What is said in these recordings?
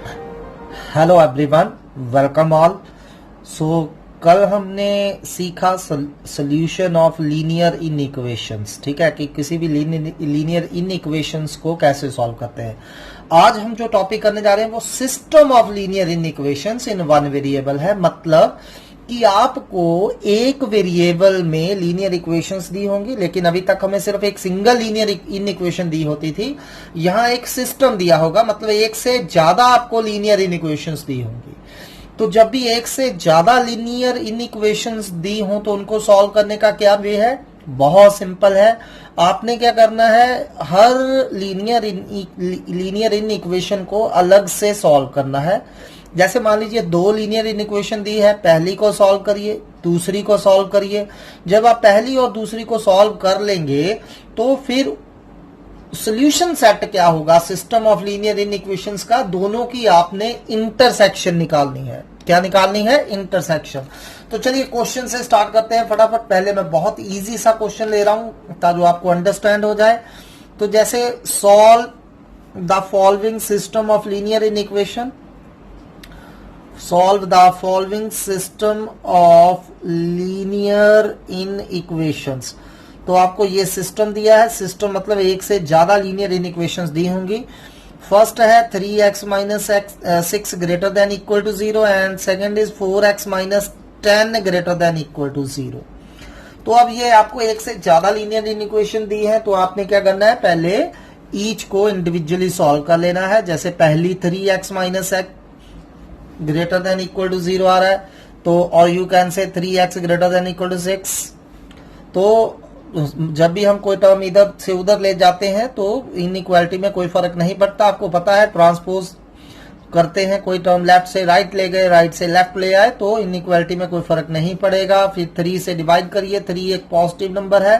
Hello everyone, welcome all. कल हमने सीखा solution of linear in equations. ठीक है कि किसी भी लीनियर इन इक्वेशंस को कैसे सॉल्व करते हैं। आज हम जो टॉपिक करने जा रहे हैं वो system of linear in equations in one variable है। मतलब कि आपको एक वेरिएबल में लीनियर इक्वेशंस दी होंगी, लेकिन अभी तक हमें सिर्फ एक सिंगल लीनियर इन इक्वेशन दी होती थी। यहां एक सिस्टम दिया होगा, मतलब एक से ज्यादा आपको लीनियर इन इक्वेशंस दी होंगी। तो जब भी एक से ज्यादा लीनियर इन इक्वेशंस दी हो तो उनको सॉल्व करने का क्या वे है? बहुत सिंपल है। आपने क्या करना है, हर लीनियर इन इक्वेशन को अलग से सॉल्व करना है। जैसे मान लीजिए दो लीनियर इन इक्वेशन दी है, पहली को सॉल्व करिए, दूसरी को सॉल्व करिए। जब आप पहली और दूसरी को सॉल्व कर लेंगे तो फिर सॉल्यूशन सेट क्या होगा system of linear in equations का? दोनों की आपने इंटरसेक्शन निकालनी है। क्या निकालनी है? इंटरसेक्शन। तो चलिए क्वेश्चन से स्टार्ट करते हैं फटाफट। पहले मैं बहुत इजी सा क्वेश्चन ले रहा हूं ताकि आपको अंडरस्टैंड हो जाए। तो जैसे solve the following system of linear in equation, solve the following system of linear in equations। तो आपको ये सिस्टम दिया है। सिस्टम मतलब एक से ज्यादा लीनियर इन इक्वेशंस दी होंगी। फर्स्ट है 3x minus 6 greater than equal to 0 and second is 4x minus 10 greater than equal to 0। तो अब ये आपको एक से ज्यादा लीनियर इन इक्वेशन दी है, तो आपने क्या करना है, पहले ईच को इंडिविजुअली सॉल्व कर लेना है। जैसे पहली 3x minus greater than equal to 0 आ रहा है, तो और यू कैन से 3x greater than equal to 6। तो जब भी हम कोई टर्म इधर से उधर ले जाते हैं तो इनइक्वालिटी में कोई फर्क नहीं पड़ता। आपको पता है ट्रांसपोज करते हैं, कोई टर्म लेफ्ट से राइट ले गए, राइट से लेफ्ट ले आए तो इनइक्वालिटी में कोई फर्क नहीं पड़ेगा। फिर 3 से डिवाइड करिए, 3 एक पॉजिटिव नंबर है,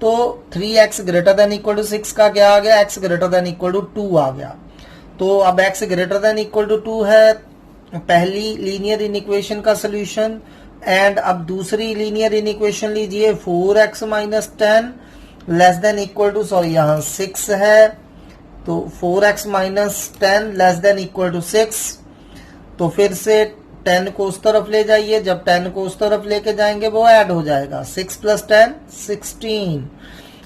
तो 3x greater than equal to 6 का क्या आ गया, x greater than equal to 2 आ गया। तो अब x greater than equal to 2 है पहली लीनियर इन इक्वेशन का सोल्यूशन। एंड अब दूसरी लीनियर इन इक्वेशन लीजिए, 4x minus 10 less than equal to, sorry यहां 6 है, तो 4x minus 10 less than equal to 6। तो फिर से 10 को उस तरफ ले जाइए, जब 10 को उस तरफ लेके जाएंगे वो ऐड हो जाएगा, 6 प्लस 10 16।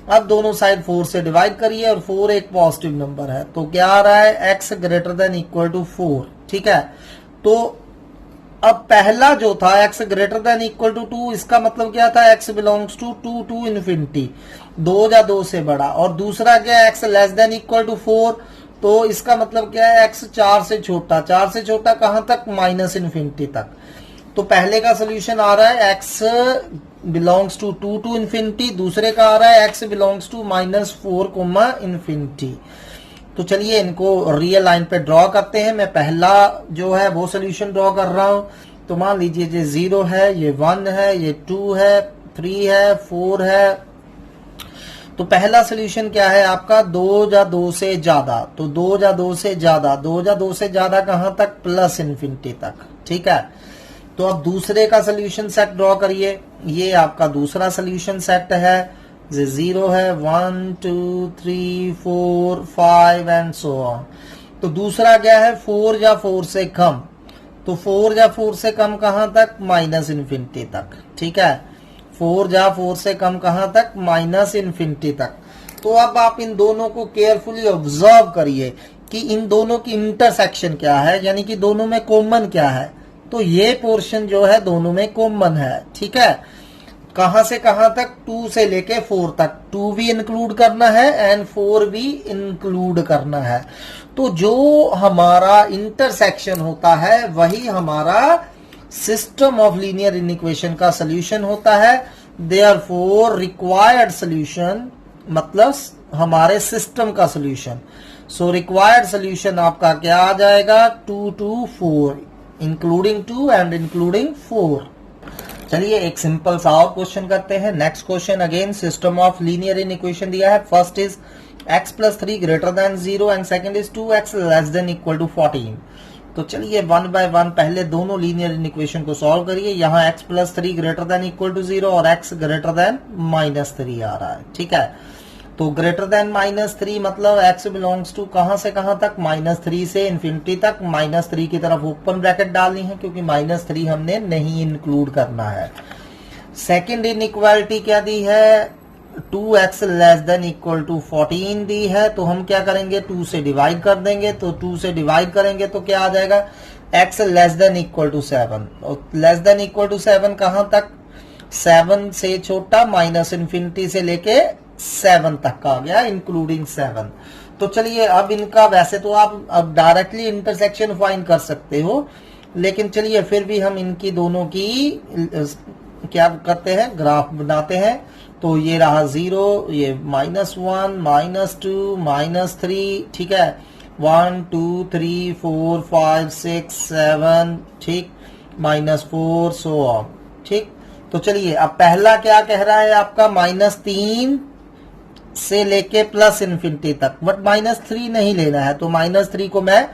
अब दोनों साइड 4 से डिवाइड करिए और 4 एक पॉजिटिव नंबर है, तो क्या आ रहा है, x greater than equal to 4। ठीक है, तो अब पहला जो था x greater than equal to 2, इसका मतलब क्या था, x belongs to 2 to infinity, 2 या 2 से बड़ा। और दूसरा क्या है, x less than equal to 4, तो इसका मतलब क्या है, x 4 से छोटा। 4 से छोटा कहां तक, माइनस इन्फिनिटी तक। तो पहले का सोल्यूशन आ रहा है x belongs to 2 to infinity, दूसरे का आ रहा है x बिलोंग्स टू -4 इन्फिनिटी। तो चलिए इनको रियल लाइन पे ड्रॉ करते हैं। मैं पहला जो है वो सोल्यूशन ड्रॉ कर रहा हूं। तो मान लीजिए ये 0 है, ये 1 है, ये 2 है, 3 है, 4 है। तो पहला सोल्यूशन क्या है आपका, 2 या 2 से ज्यादा। तो 2 या 2 से ज्यादा, 2 या 2 से ज्यादा कहां तक, प्लस इन्फिनिटी तक। ठीक है, तो अब दूसरे का सोल्यूशन सेट ड्रॉ करिए। ये आपका दूसरा सोल्यूशन सेट है, 0 है, 1 2 3 4 5 एंड सो ऑन। तो दूसरा क्या है, 4 या 4 से कम। तो 4 या 4 से कम कहां तक, माइनस इन्फिनिटी तक। ठीक है, 4 या 4 से कम कहां तक, माइनस इन्फिनिटी तक। तो अब आप इन दोनों को केयरफुली ऑब्जर्व करिए कि इन दोनों की इंटरसेक्शन क्या है, यानी कि दोनों में कॉमन क्या है। तो ये पोर्शन जो है दोनों में कॉमन है। ठीक है, कहां से कहां तक, 2 से लेके 4 तक। 2 भी इंक्लूड करना है एंड 4 भी इंक्लूड करना है। तो जो हमारा इंटरसेक्शन होता है वही हमारा system of linear inequation का सोल्यूशन होता है। देयरफॉर रिक्वायर्ड सोल्यूशन मतलब हमारे सिस्टम का सोल्यूशन। सो रिक्वायर्ड सोल्यूशन आपका क्या आ जाएगा, 2 to 4 इंक्लूडिंग 2 एंड इंक्लूडिंग 4। चलिए एक सिंपल सा और क्वेश्चन करते हैं। Next question again system of linear inequation दिया है। First is x plus 3 greater than 0 and second is 2x less than equal to 14। तो चलिए 1 बाय 1 पहले दोनों लीनियर इन इक्वेशन को सॉल्व करिए। यहाँ x plus 3 greater than equal to 0 और x ग्रेटर देन -3 आ रहा है। ठीक है, तो ग्रेटर देन -3 मतलब x बिलोंग्स टू कहां से कहां तक, -3 से इन्फिनिटी तक। -3 की तरफ ओपन ब्रैकेट डालनी है क्योंकि -3 हमने नहीं इंक्लूड करना है। सेकंड इनइक्वालिटी क्या दी है, 2x less than equal to 14 दी है, तो हम क्या करेंगे 2 से डिवाइड कर देंगे। तो 2 से डिवाइड करेंगे तो क्या आ जाएगा, x less than equal to 7। और लेस देन इक्वल टू 7 कहां तक, 7 से छोटा, माइनस इन्फिनिटी से लेके 7 तक का आ गया इंक्लूडिंग 7। तो चलिए अब इनका, वैसे तो आप अब डायरेक्टली इंटरसेक्शन फाइंड कर सकते हो, लेकिन चलिए फिर भी हम इनकी दोनों की क्या करते हैं, ग्राफ बनाते हैं। तो ये रहा 0, ये -1, -2, -3, ठीक है, 1 2 3 4 5 6 7, ठीक, -4 सो ऑन, ठीक। तो चलिए अब पहला क्या कह रहा है आपका, -3 से लेके प्लस इन्फिनिटी तक, बट -3 नहीं लेना है, तो -3 को मैं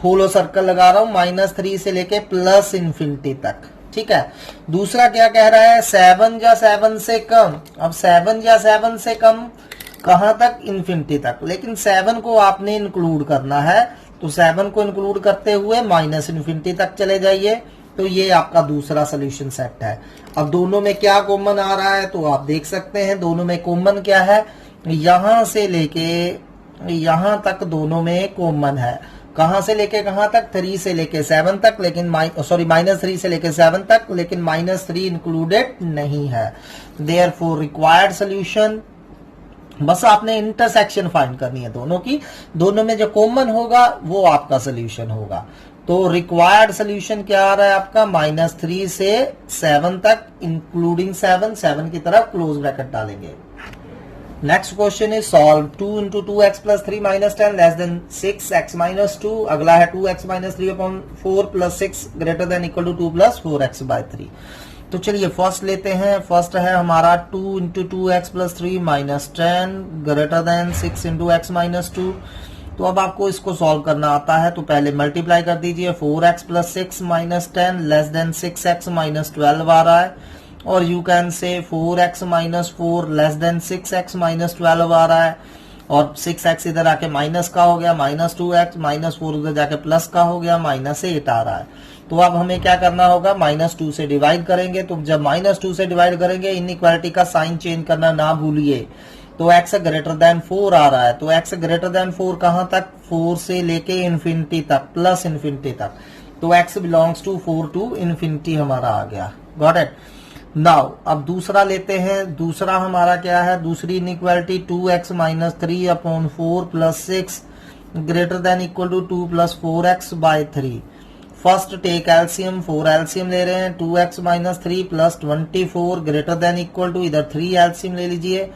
होलो सर्कल लगा रहा हूं, -3 से लेके प्लस इन्फिनिटी तक, ठीक है। दूसरा क्या कह रहा है, 7 या 7 से कम। अब 7 या 7 से कम कहां तक, इन्फिनिटी तक, लेकिन 7 को आपने इंक्लूड करना है, तो 7 को इंक्लूड करते हुए माइनस इन्फिनिटी तक चले जाइए। तो ये आपका दूसरा सोल्यूशन सेट है। अब दोनों में क्या कॉमन आ रहा है, तो आप देख सकते हैं दोनों में कॉमन क्या है, यहां से लेके यहां तक दोनों में कॉमन है। कहां से लेके कहां तक, 3 से लेके 7 तक, लेकिन -3 से लेके 7 तक, लेकिन -3 इंक्लूडेड नहीं है। देयरफॉर रिक्वायर्ड सॉल्यूशन, बस आपने इंटरसेक्शन फाइंड करनी है दोनों की, दोनों में जो कॉमन होगा वो आपका सोल्यूशन होगा। तो रिक्वायर्ड सोल्यूशन क्या आ रहा है आपका, -3 से 7 तक इंक्लूडिंग 7 की तरफ क्लोज ब्रैकेट डालेंगे। Next question is solve 2 × 2x + 3 - 10 less then 6x - 2। अगला है 2x - 3/4 + 6 greater than equal to 2 + 4x/3। तो चलिए फर्स्ट लेते हैं। फर्स्ट है हमारा 2 × 2x + 3 - 10 ग्रेटर देन 6 × x - 2। तो अब आपको इसको सॉल्व करना आता है, तो पहले मल्टीप्लाई कर दीजिए। 4x + 6 - 10 लेस देन 6x - 12 आ रहा है, और यू कैन से 4x - 4 लेस देन 6x - 12 आ रहा है, और 6x इधर आके माइनस का हो गया, -2x, -4 उधर जाके प्लस का हो गया, -8 आ रहा है। तो अब हमें क्या करना होगा, -2 से डिवाइड करेंगे। तो जब -2 से डिवाइड करेंगे, इनइक्वालिटी का साइन चेंज करना ना भूलिए। तो x ग्रेटर देन 4 आ रहा है, तो x ग्रेटर देन 4 कहां तक, 4 से लेके इन्फिनिटी तक, प्लस इन्फिनिटी तक। तो x belongs to 4 to infinity हमारा आ गया। Got it. नाउ अब दूसरा लेते हैं। दूसरा हमारा क्या है, दूसरी inequality 2x - 3/4 + 6 greater than equal to 2 + 4x/3। First take LCM, 4 LCM ले रहे हैं। 2x - 3 + 24 greater than equal to, इधर 3 एलसीएम ले लीजिए,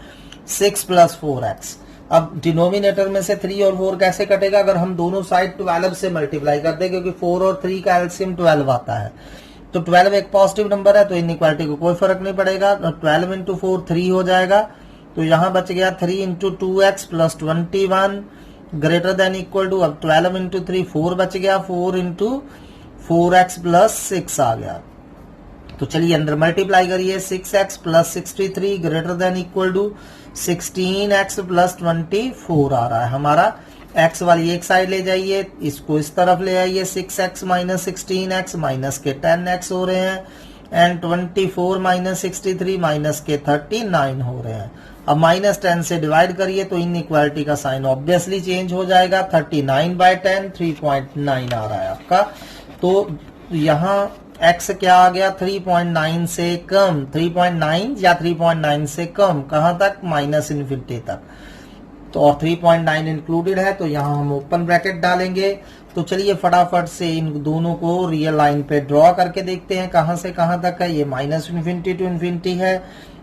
6 + 4x। अब डिनोमिनेटर में से 3 और 4 कैसे कटेगा, अगर हम दोनों साइड 12 से मल्टीप्लाई कर दें, क्योंकि 4 और 3 का एलसीएम 12 आता है। तो 12 एक पॉजिटिव नंबर है, तो इनइक्वालिटी को कोई फर्क नहीं पड़ेगा। 12 × 4 3 हो जाएगा, तो यहां बच गया 3 × 2x + 21 greater than equal to, अब 12 × 3 4 बच गया, 4 × 4x + 6 आ गया। तो चलिए अंदर मल्टीप्लाई करिए, 6x + 63 greater than equal to 16x + 24 आ रहा है हमारा। x वाली एक साइड ले जाइए, इसको इस तरफ ले आइए, 6x - 16x माइनस के 10x हो रहे हैं, एंड 24 - 63 माइनस के 39 हो रहे हैं। अब -10 से डिवाइड करिए, तो इनइक्वालिटी का साइन ऑब्वियसली चेंज हो जाएगा। 39/10 3.9 आ रहा है आपका। तो यहाँ x क्या आ गया, 3.9 से कम, 3.9 या 3.9 से कम, कहां तक, -इन्फिनिटी तक। तो और 3.9 इंक्लूडेड है, तो यहां हम ओपन ब्रैकेट डालेंगे। तो चलिए फटाफट से इन दोनों को रियल लाइन पे ड्रॉ करके देखते हैं कहां से कहां तक है। ये -इन्फिनिटी टू इन्फिनिटी है,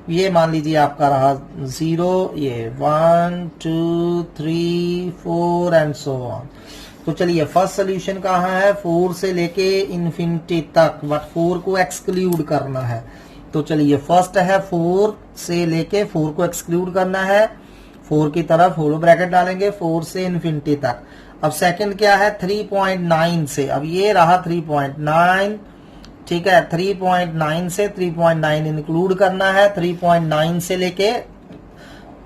ये मान लीजिए आपका रहा 0, ये 1 2 3 4 एंड सो ऑन। तो चलिए फर्स्ट सोल्यूशन कहाँ है, 4 से लेके इन्फिनिटी तक, बट 4 को एक्सक्लूड करना है। तो चलिए फर्स्ट है 4 से लेके 4 को एक्सक्लूड करना है, 4 की तरफ होलो ब्रैकेट डालेंगे, 4 से इन्फिनिटी तक। अब सेकंड क्या है, 3.9 से, अब ये रहा 3.9, ठीक है, 3.9 से 3.9 इंक्लूड करना है, 3.9 से लेके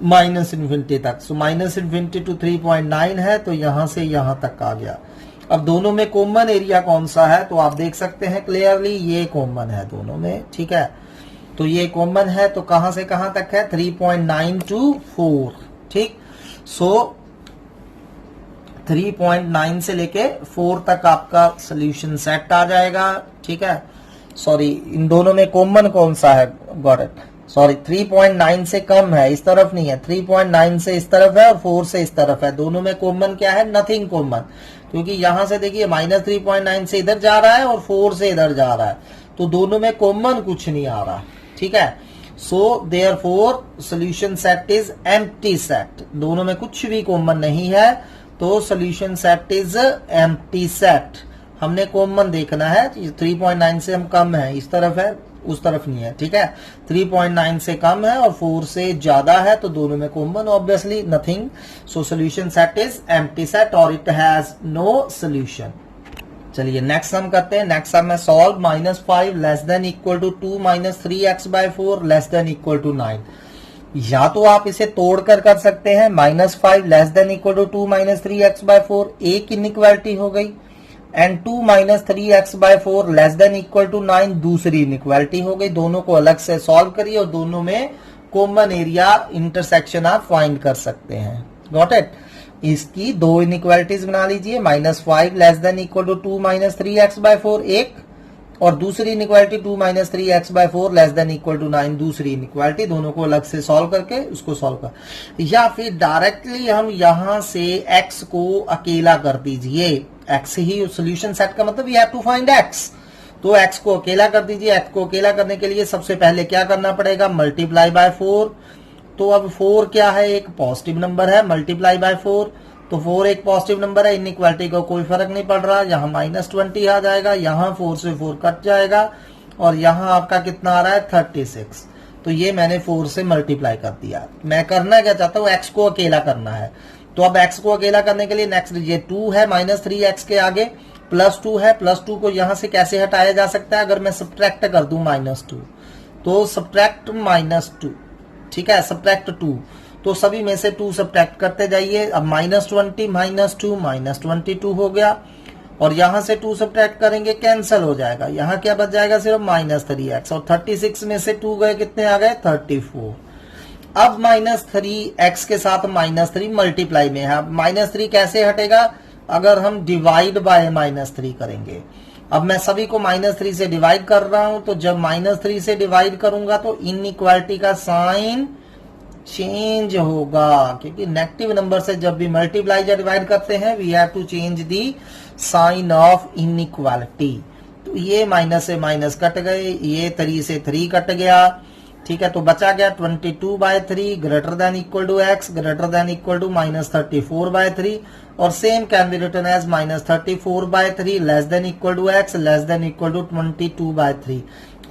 माइनस इन्फिनिटी तक। सो माइनस इन्फिनिटी टू 3.9 है, तो यहां से यहां तक आ गया। अब दोनों में कॉमन एरिया कौन सा है, तो आप देख सकते हैं क्लियरली ये कॉमन है दोनों में, ठीक है। तो ये कॉमन है, तो कहां से कहां तक है, 3.9 टू 4, ठीक। सो 3.9 से लेके 4 तक आपका सोल्यूशन सेट आ जाएगा, ठीक है। सॉरी, इन दोनों में कॉमन कौन सा है, गॉट इट, सॉरी 3.9 से कम है, इस तरफ नहीं है, 3.9 से इस तरफ है और 4 से इस तरफ है। दोनों में कॉमन क्या है, नथिंग कॉमन, क्योंकि यहां से देखिए माइनस 3.9 से इधर जा रहा है और 4 से इधर जा रहा है, तो दोनों में कॉमन कुछ नहीं आ रहा, ठीक है। So therefore solution set is empty set, दोनों में कुछ भी कॉमन नहीं है, तो solution set is empty set. हमने कॉमन देखना है, 3.9 से हम कम है, इस तरफ है उस तरफ नहीं है, ठीक है। 3.9 से कम है और 4 से ज्यादा है, तो दोनों में common obviously nothing. So solution set is empty set और इट हैज नो सॉल्यूशन। चलिए नेक्स्ट सम करते हैं। नेक्स्ट सम में solve -5 less than equal to 2 minus 3x/4 less than equal to 9। या तो आप इसे तोड़कर कर सकते हैं, -5 less than equal to 2 minus 3x/4 एक इनइक्वालिटी हो गई, and 2 minus 3x/4 less than equal to 9 दूसरी इनइक्वालिटी हो गई। दोनों को अलग से सॉल्व करिए और दोनों में कॉमन एरिया इंटरसेक्शन आप फाइंड कर सकते हैं। Got it. इसकी दो इनइक्वालिटीज बना लीजिए, -5 less than equal to 2 minus 3x/4 एक, और दूसरी inequality 2 minus 3x/4 less than equal to 9 दूसरी इनइक्वालिटी। दोनों को अलग से सॉल्व करके उसको सॉल्व कर, या फिर डायरेक्टली हम यहां से x को अकेला कर दीजिए। x ही सोल्यूशन सेट का मतलब, we have to find x, तो x को अकेला कर दीजिए। x को अकेला करने के लिए सबसे पहले क्या करना पड़ेगा, मल्टीप्लाई बाय 4। तो अब 4 क्या है, एक पॉजिटिव नंबर है, मल्टीप्लाई बाय 4, तो 4 एक पॉजिटिव नंबर है, इनइक्वालिटी को कोई फर्क नहीं पड़ रहा। यहाँ -20 आ जाएगा, यहाँ 4 से 4 कट जाएगा, और यहाँ आपका कितना आ रहा है 36। तो ये मैंने 4 से मल्टीप्लाई कर दिया। मैं करना क्या चाहता हूँ, x को अकेला करना है। तो अब x को अकेला करने के लिए नेक्स्ट ये 2 है, -3x के आगे +2 है, +2 को यहां से कैसे हटाया जा सकता है, अगर मैं सब्ट्रैक्ट कर दूं -2, तो सब्ट्रैक्ट -2, ठीक है, सब्ट्रैक्ट 2, तो सभी में से 2 सब्ट्रैक्ट करते जाइए। अब -20 -2 -22 हो गया, और यहां से 2 सब्ट्रैक्ट करेंगे, कैंसिल हो जाएगा, यहाँ क्या बच जाएगा, सिर्फ -3x, और 36 में से 2 गए, कितने आ गए 34। अब -3x के साथ -3 मल्टीप्लाई में है, -3 कैसे हटेगा, अगर हम डिवाइड बाय -3 करेंगे। अब मैं सभी को -3 से डिवाइड कर रहा हूं, तो जब -3 से डिवाइड करूंगा तो इनइक्वालिटी का साइन चेंज होगा, क्योंकि नेगेटिव नंबर से जब भी मल्टीप्लाई या डिवाइड करते हैं, we have to change the sign of inequality. तो ये माइनस से माइनस कट गए, ये 3 से 3 कट गया, ठीक है। तो बचा गया 22/3 greater than equal to x greater than equal to -34/3, और same can be written as -34/3 less than equal to x less than equal to 22/3।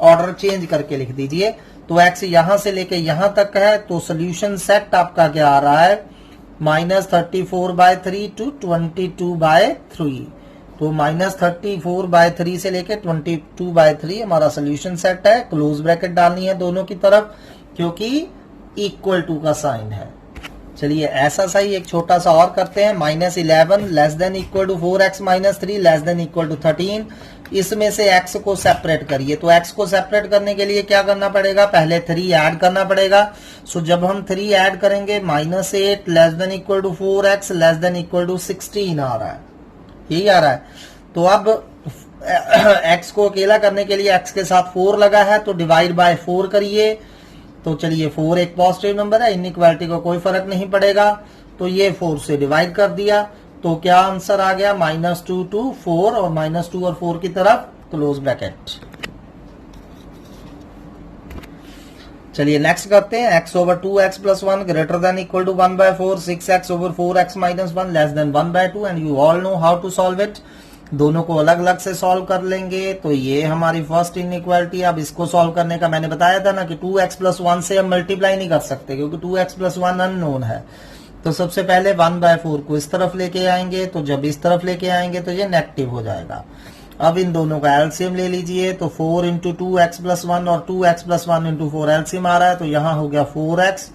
Order change करके लिख दीजिए। तो x यहां से लेके यहां तक है, तो सोल्यूशन सेट आपका क्या आ रहा है, -34/3 टू 22/3। तो -34/3 से लेके 22/3 हमारा सोल्यूशन सेट है। क्लोज ब्रैकेट डालनी है दोनों की तरफ, क्योंकि इक्वल टू का साइन है। चलिए ऐसा सही एक छोटा सा और करते हैं, -11 less than equal to 4x - 3 less than equal to 13। इसमें से x को सेपरेट करिए। तो x को सेपरेट करने के लिए क्या करना पड़ेगा, पहले 3 ऐड करना पड़ेगा। सो जब हम 3 ऐड करेंगे, -8 less than equal to 4x less than equal to 16 आ रहा है, यही आ रहा है। तो अब x को अकेला करने के लिए x के साथ 4 लगा है, तो डिवाइड बाय 4 करिए। तो चलिए 4 एक पॉजिटिव नंबर है, इनइक्वालिटी को कोई फर्क नहीं पड़ेगा, तो ये 4 से डिवाइड कर दिया। तो क्या आंसर आ गया, -2 to 4, और -2 और 4 की तरफ क्लोज ब्रैकेट। चलिए नेक्स्ट करते हैं, x/2x + 1 greater than equal to 1/4, 6x/4x - 1 less than 1/2, and you all know how to solve it. दोनों को अलग अलग से सॉल्व कर लेंगे। तो ये हमारी फर्स्ट इनइक्वालिटी। अब इसको सॉल्व करने का मैंने बताया था ना कि 2x + 1 से हम मल्टीप्लाई नहीं कर सकते, क्योंकि 2x + 1 अननोन है। तो सबसे पहले 1/4 को इस तरफ लेके आएंगे, तो जब इस तरफ लेके आएंगे तो ये नेगेटिव हो जाएगा। अब इन दोनों का एलसीएम ले लीजिए, तो 4 × 2x + 1 और 2x + 1 × 4 एलसीएम आ रहा है, तो यहाँ हो गया 4x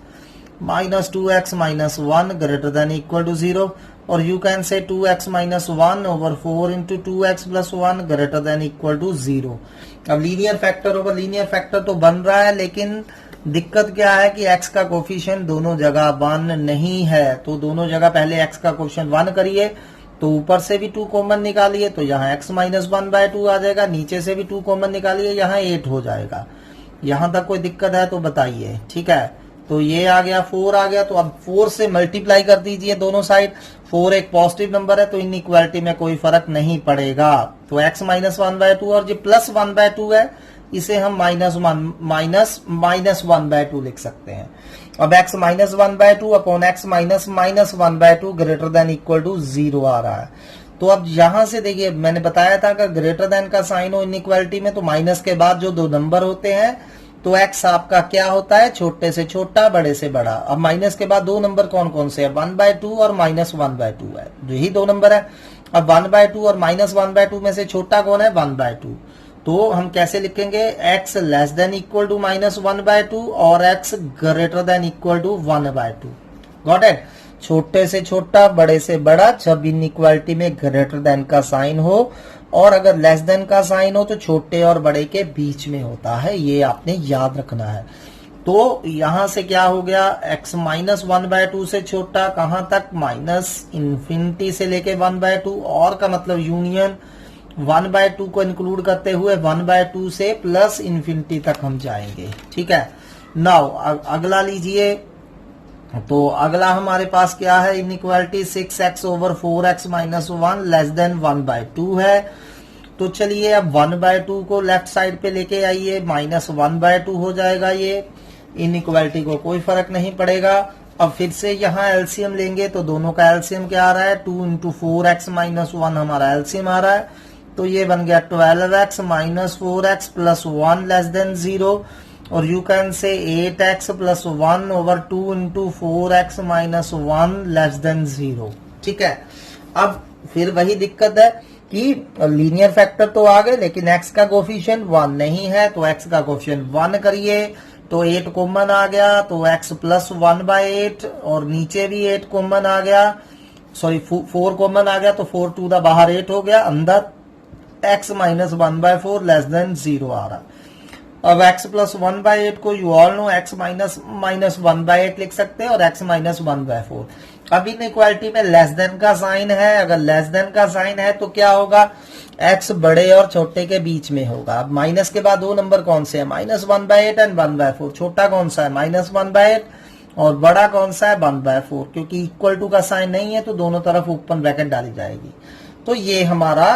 minus 2x minus 1 greater than equal to 0, और you can say 2x minus 1 over 4 into 2x plus 1 greater than equal to 0। अब linear factor over linear factor तो बन रहा है, लेकिन दिक्कत क्या है कि x का कोफिशिएंट दोनों जगह 1 नहीं है, तो दोनों जगह पहले x का कोफिशिएंट 1 करिए, तो ऊपर से भी 2 कॉमन निकालिए तो यहाँ x माइनस 1/2 आ जाएगा, नीचे से भी 2 कॉमन निकालिए यहाँ 8 हो जाएगा। यहां तक कोई दिक्कत है तो बताइए, ठीक है। तो ये आ गया, 4 आ गया, तो अब 4 से मल्टीप्लाई कर दीजिए दोनों साइड। 4 एक पॉजिटिव नंबर है तो इनइक्वालिटी में कोई फर्क नहीं पड़ेगा, तो x माइनस 1/2 और जो प्लस 1/2 है इसे हम माइनस 1/2 लिख सकते हैं। अब x minus 1/2 upon x minus 1/2 greater than equal to 0 आ रहा है। तो अब यहां से देखिए, मैंने बताया था कि ग्रेटर देन का साइन हो इनइक्वालिटी में तो माइनस के बाद जो दो नंबर होते हैं तो x आपका क्या होता है, छोटे से छोटा बड़े से बड़ा। अब माइनस के बाद दो नंबर कौन कौन से है, 1/2 और माइनस 1/2 है, यही दो नंबर है। अब 1/2 और माइनस 1/2 में से छोटा कौन है, 1/2। तो हम कैसे लिखेंगे, x less than equal to minus 1/2 और x greater than equal to 1/2। Got it. छोटे से छोटा बड़े से बड़ा जब इनइक्वालिटी में ग्रेटर देन का साइन हो, और अगर लेस देन का साइन हो तो छोटे और बड़े के बीच में होता है, ये आपने याद रखना है। तो यहां से क्या हो गया, x माइनस 1/2 से छोटा कहां तक, माइनस इन्फिनिटी से लेके 1/2, और का मतलब यूनियन 1/2 को इंक्लूड करते हुए 1/2 से प्लस इन्फिनिटी तक हम जाएंगे, ठीक है। नाउ अगला लीजिए, तो अगला हमारे पास क्या है, inequality 6x over 4x minus 1 less than 1/2 है। तो चलिए अब 1/2 को लेफ्ट साइड पे लेके आइए, माइनस 1/2 हो जाएगा, ये इनइक्वालिटी को कोई फर्क नहीं पड़ेगा। अब फिर से यहाँ एलसीएम लेंगे तो दोनों का एलसीएम क्या आ रहा है, 2 इंटू 4x माइनस 1 हमारा एलसीएम आ रहा है, तो ये बन गया 12x minus 4x plus 1 less then 0, और यू कैन से 8x plus 1 over 2 into 4x minus 1 less then 0, ठीक है। अब फिर वही दिक्कत है कि लीनियर फैक्टर तो आ गए लेकिन x का कोफिशिएंट 1 नहीं है, तो x का कोफिशिएंट 1 करिए तो 8 कॉमन आ गया, तो x प्लस 1/8, और नीचे भी 8 कॉमन आ गया, सॉरी 4 कॉमन आ गया, तो 4 टू द बाहर 8 हो गया, अंदर x माइनस 1/4 लेस देन 0 आ रहा। अब x प्लस 1/8 को you all no x minus 1/8 लिख सकते हैं और x माइनस 1/4। अब इनइक्वालिटी में लेस देन का साइन है, अगर लेस देन का साइन है तो क्या होगा, x बड़े और छोटे के बीच में होगा। अब माइनस के बाद दो नंबर कौन से हैं, माइनस 1/8 एंड 1/4। छोटा कौन सा है, माइनस 1/8, और बड़ा कौन सा है, 1/4, क्योंकि इक्वल टू का साइन नहीं है तो दोनों तरफ ओपन ब्रैकेट डाली जाएगी। तो ये हमारा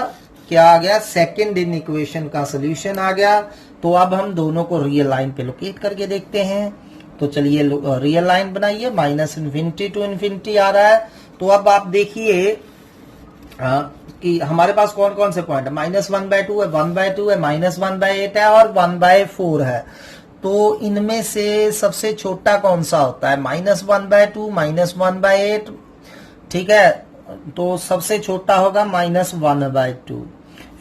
क्या आ गया, सेकंड इन इक्वेशन का सोल्यूशन आ गया। तो अब हम दोनों को रियल लाइन पे लोकेट करके देखते हैं। तो चलिए रियल लाइन बनाइए, माइनस इन्फिनिटी टू इन्फिनिटी आ रहा है। तो अब आप देखिए कि हमारे पास कौन कौन से पॉइंट है, माइनस 1/2 है, 1/2 है, माइनस 1/8 है और 1/4 है। तो इनमें से सबसे छोटा कौन सा होता है, माइनस 1/2 माइनस 1/8, ठीक है। तो सबसे छोटा होगा माइनस 1/2,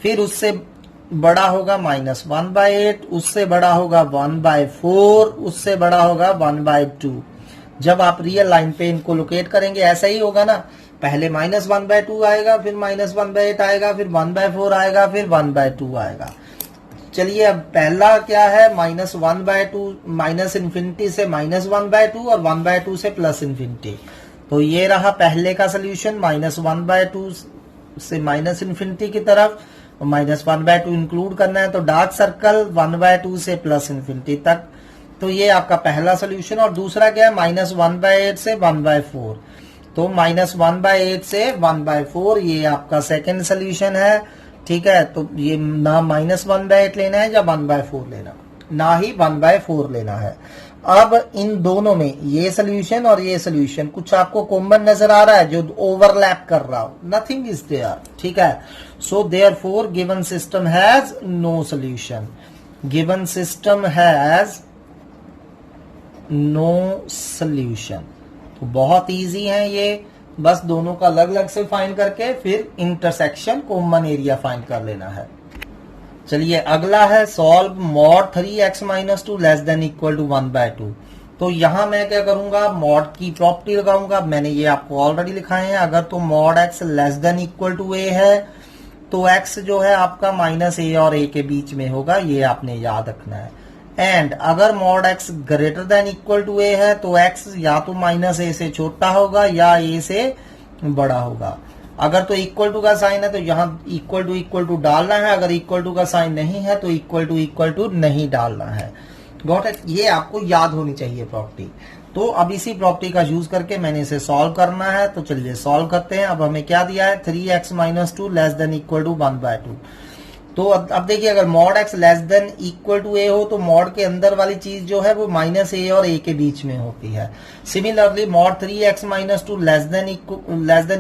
फिर उससे बड़ा होगा माइनस 1/8, उससे बड़ा होगा 1/4, उससे बड़ा होगा 1/2। जब आप रियल लाइन पे इनको लोकेट करेंगे ऐसा ही होगा ना, पहले माइनस 1/2 आएगा, फिर माइनस 1/8 आएगा, फिर 1/4 आएगा, फिर 1/2 आएगा। चलिए अब पहला क्या है, माइनस 1/2, माइनस इन्फिनिटी से माइनस 1/2 और 1/2 से प्लस इन्फिनिटी। तो ये रहा पहले का सोल्यूशन, माइनस 1/2 से माइनस इन्फिनिटी की तरफ, माइनस 1/2 इंक्लूड करना है तो डार्क सर्कल 1/2 से प्लस इन्फिनिटी तक। तो ये आपका पहला सोल्यूशन। और दूसरा क्या है, माइनस 1/8 से 1/4, तो माइनस 1/8 से 1/4 ये आपका सेकेंड सोल्यूशन है, ठीक है। तो ये ना माइनस 1/8 लेना है या 1/4 लेना, ना ही 1/4 लेना है। अब इन दोनों में ये सोल्यूशन और ये सोल्यूशन कुछ आपको कॉमन नजर आ रहा है जो ओवरलैप कर रहा हो, नथिंग इज देयर, ठीक है। So therefore given system has no solution, given system has no solution. तो बहुत इजी है ये, बस दोनों का अलग अलग से फाइंड करके फिर इंटरसेक्शन कॉमन एरिया फाइंड कर लेना है। चलिए अगला है solve mod 3x minus 2 less than equal to 1/2। तो यहां मैं क्या करूंगा, मॉड की प्रॉपर्टी लगाऊंगा। मैंने ये आपको ऑलरेडी लिखाए हैं। अगर तो mod x less than equal to a है तो एक्स जो है आपका माइनस ए और ए के बीच में होगा, ये आपने याद रखना है। एंड अगर mod x greater than equal to a है तो एक्स या तो माइनस ए से छोटा होगा या ए से बड़ा होगा। अगर तो इक्वल टू का साइन है तो यहाँ इक्वल टू डालना है, अगर इक्वल टू का साइन नहीं है तो इक्वल टू नहीं डालना है। Got it? ये आपको याद होनी चाहिए प्रॉपर्टी। तो अब इसी प्रॉपर्टी का यूज करके मैंने इसे सॉल्व करना है। तो चलिए सॉल्व करते हैं। अब हमें क्या दिया है, 3x minus 2 less than equal to 1/2। तो अब देखिए, अगर mod x less than equal to a हो तो मॉड के अंदर वाली चीज जो है वो माइनस ए और ए के बीच में होती है। Similarly mod 3x minus 2 less than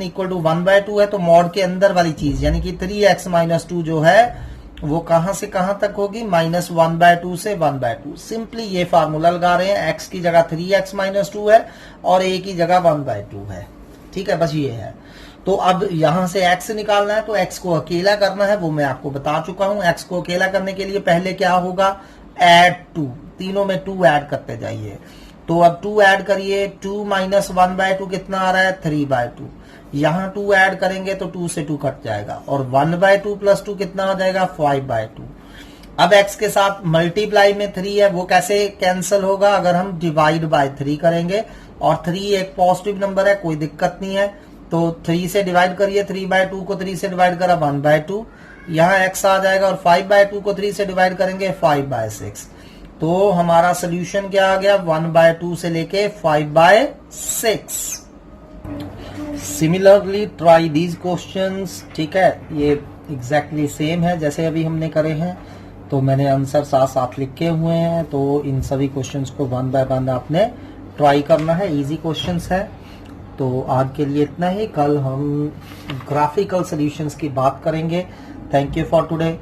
equal to 1/2 है तो मॉड के अंदर वाली चीज यानी कि 3x माइनस 2 जो है वो कहां से कहां तक होगी, माइनस 1/2 से 1/2। सिंपली ये फार्मूला लगा रहे हैं, x की जगह 3x माइनस 2 है और a की जगह 1/2 है। ठीक है, बस ये है। तो अब यहां से x निकालना है तो x को अकेला करना है, वो मैं आपको बता चुका हूं। x को अकेला करने के लिए पहले क्या होगा, ऐड 2, तीनों में 2 ऐड करते जाइए। तो अब 2 ऐड करिए, 2 माइनस 1/2 कितना आ रहा है, 3/2। यहां 2 ऐड करेंगे तो 2 से 2 कट जाएगा और 1/2 प्लस 2 कितना आ जाएगा, 5/2। अब x के साथ मल्टीप्लाई में 3 है, वो कैसे कैंसिल होगा, अगर हम डिवाइड बाय 3 करेंगे। और 3 एक पॉजिटिव नंबर है, कोई दिक्कत नहीं है। तो 3 से डिवाइड करिए, 3/2 को 3 से डिवाइड करा 1/2, यहाँ x आ जाएगा। और 5/2 को 3 से डिवाइड करेंगे 5/6। तो हमारा सोल्यूशन क्या आ गया, 1/2 से लेके 5/6। Similarly try these questions. ठीक है, ये एग्जैक्टली सेम है जैसे अभी हमने करे हैं। तो मैंने आंसर साथ साथ लिखे हुए हैं। तो इन सभी क्वेश्चंस को 1 बाय 1 आपने ट्राई करना है। इजी क्वेश्चंस है। तो आज के लिए इतना ही। कल हम ग्राफिकल सॉल्यूशंस की बात करेंगे। Thank you for today.